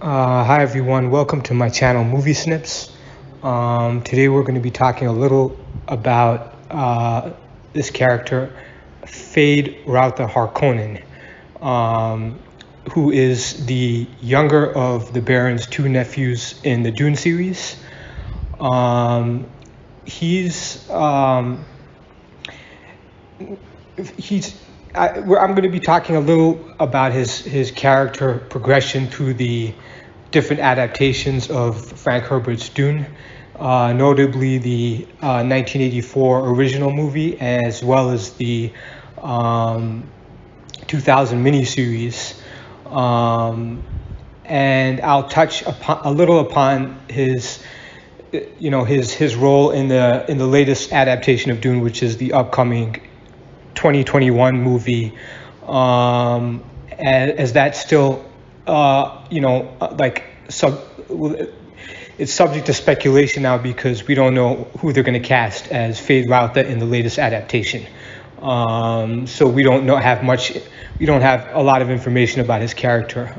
Hi everyone, welcome to my channel moviesnips. Today we're going to be talking a little about this character, Feyd Rautha Harkonnen, who is the younger of the Baron's two nephews in the Dune series. He's I'm going to be talking a little about his character progression through the different adaptations of Frank Herbert's Dune, notably the 1984 original movie, as well as the 2000 miniseries. And I'll touch a little upon his role in the latest adaptation of Dune, which is the upcoming 2021 movie, as that's still it's subject to speculation now because we don't know who they're going to cast as Feyd Rautha in the latest adaptation. So we don't have a lot of information about his character,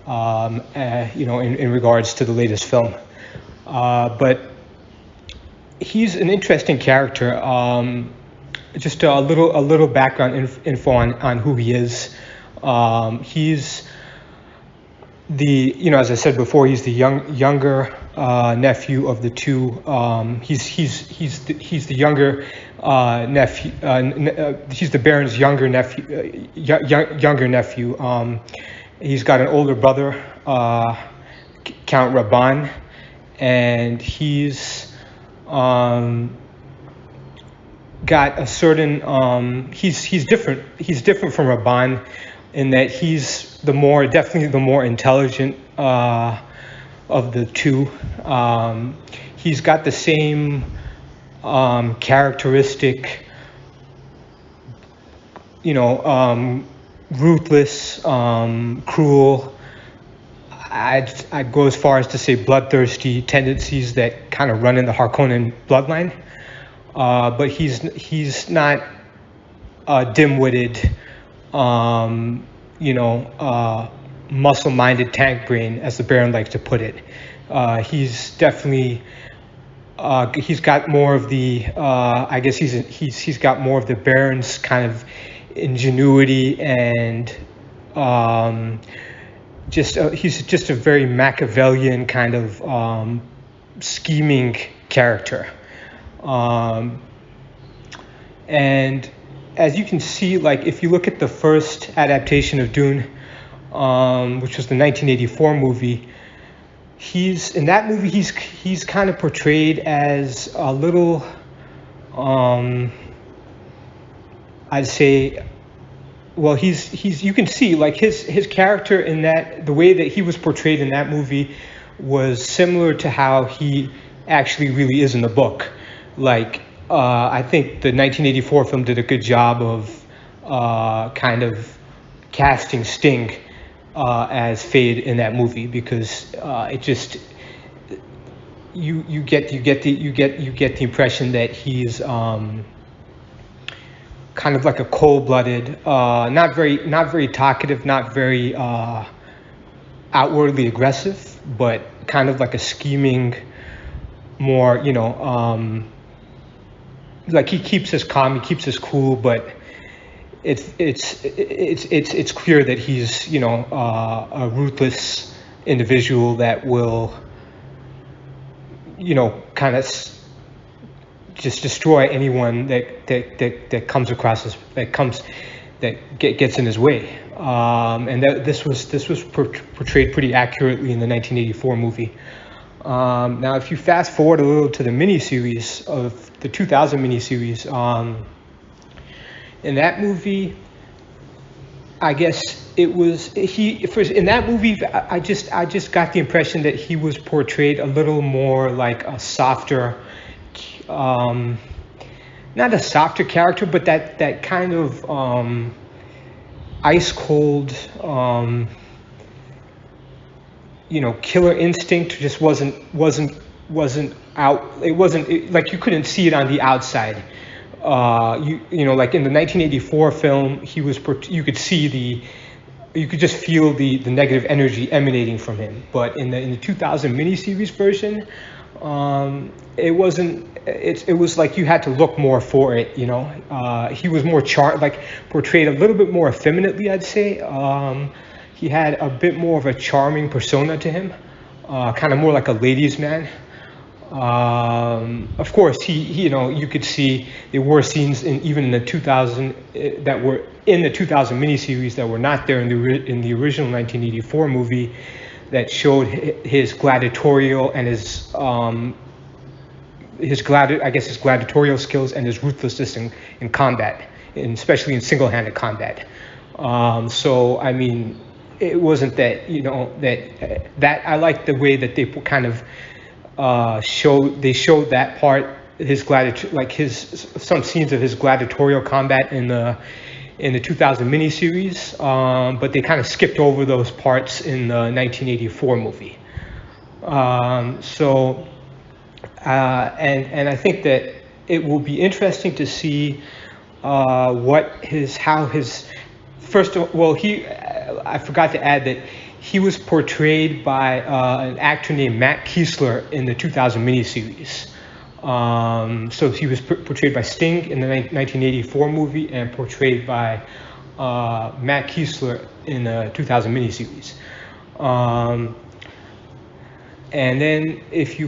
in regards to the latest film. But he's an interesting character. Just a little background info on who he is. He's as I said before, he's the younger nephew of the two. He's the younger nephew. He's the Baron's younger nephew. Younger nephew. He's got an older brother, Count Raban, and he's got a certain he's different from Raban in that he's definitely the more intelligent of the two. He's got the same characteristic, ruthless, cruel, I'd go as far as to say bloodthirsty tendencies that kind of run in the Harkonnen bloodline. But he's not dim-witted, muscle-minded tank brain, as the Baron likes to put it. He's definitely he's got more of the he's got more of the Baron's kind of ingenuity and he's just a very Machiavellian kind of scheming character. And as you can see, if you look at the first adaptation of Dune, which was the 1984 movie, he's kind of portrayed as a little, I'd say, well, you can see his character in that, the way that he was portrayed in that movie was similar to how he actually really is in the book. I think the 1984 film did a good job of kind of casting Sting as Feyd in that movie, because it just you get the impression that he's kind of like a cold-blooded, not very talkative, not very outwardly aggressive, but kind of like a scheming, more, he keeps his calm, he keeps his cool, but it's clear that he's a ruthless individual that will kind of just destroy anyone that comes across that gets in his way. And this was portrayed pretty accurately in the 1984 movie. Now, if you fast forward a little to the miniseries of the 2000 miniseries, in that movie, I guess it was in that movie, I just got the impression that he was portrayed a little more like a softer, not a softer character, but that kind of ice cold, killer instinct just wasn't out. It wasn't like you couldn't see it on the outside. Like in the 1984 film, you could see you could just feel the negative energy emanating from him. But in the 2000 miniseries version, it wasn't. It was like you had to look more for it. You know, he was more portrayed a little bit more effeminately, I'd say. He had a bit more of a charming persona to him, kind of more like a ladies' man. Of course, you could see there were scenes even in the 2000 that were in the 2000 miniseries that were not there in the original 1984 movie, that showed his gladiatorial and his gladiatorial skills and his ruthlessness in combat, and especially in single-handed combat. So I mean, it wasn't that that I like the way that they kind of showed that part, some scenes of his gladiatorial combat in the 2000 miniseries, but they kind of skipped over those parts in the 1984 movie. And I think that it will be interesting to see I forgot to add that he was portrayed by an actor named Matt Keesler in the 2000 miniseries. So he was portrayed by Sting in the 1984 movie and portrayed by Matt Keesler in the 2000 miniseries. And then if you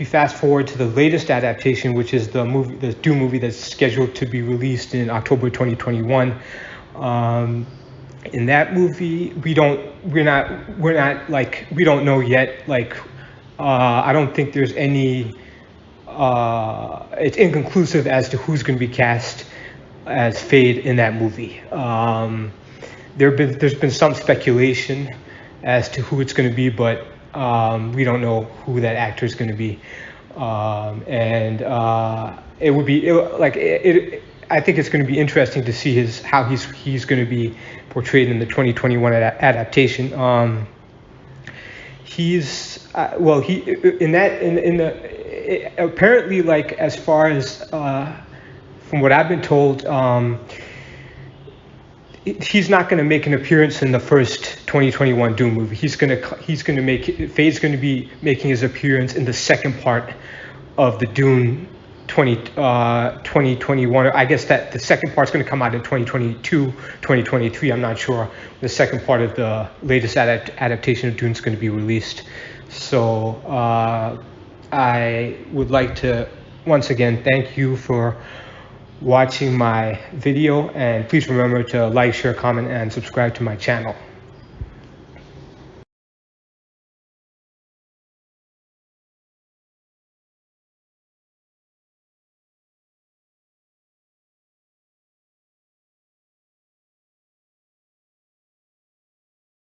fast forward to the latest adaptation, which is the Dune movie that's scheduled to be released in October 2021. In that movie, we don't know yet. I don't think there's any. It's inconclusive as to who's going to be cast as Feyd in that movie. There's been some speculation as to who it's going to be, but we don't know who that actor is going to be. It would be I think it's going to be interesting to see how he's going to be portrayed in the 2021 adaptation. Apparently, as far as from what I've been told, he's not going to make an appearance in the first 2021 Dune movie. Feyd's going to be making his appearance in the second part of the Dune 2021. I guess that the second part's going to come out in 2022, 2023. I'm not sure. The second part of the latest adaptation of Dune is going to be released. So I would like to once again thank you for watching my video, and please remember to like, share, comment, and subscribe to my channel.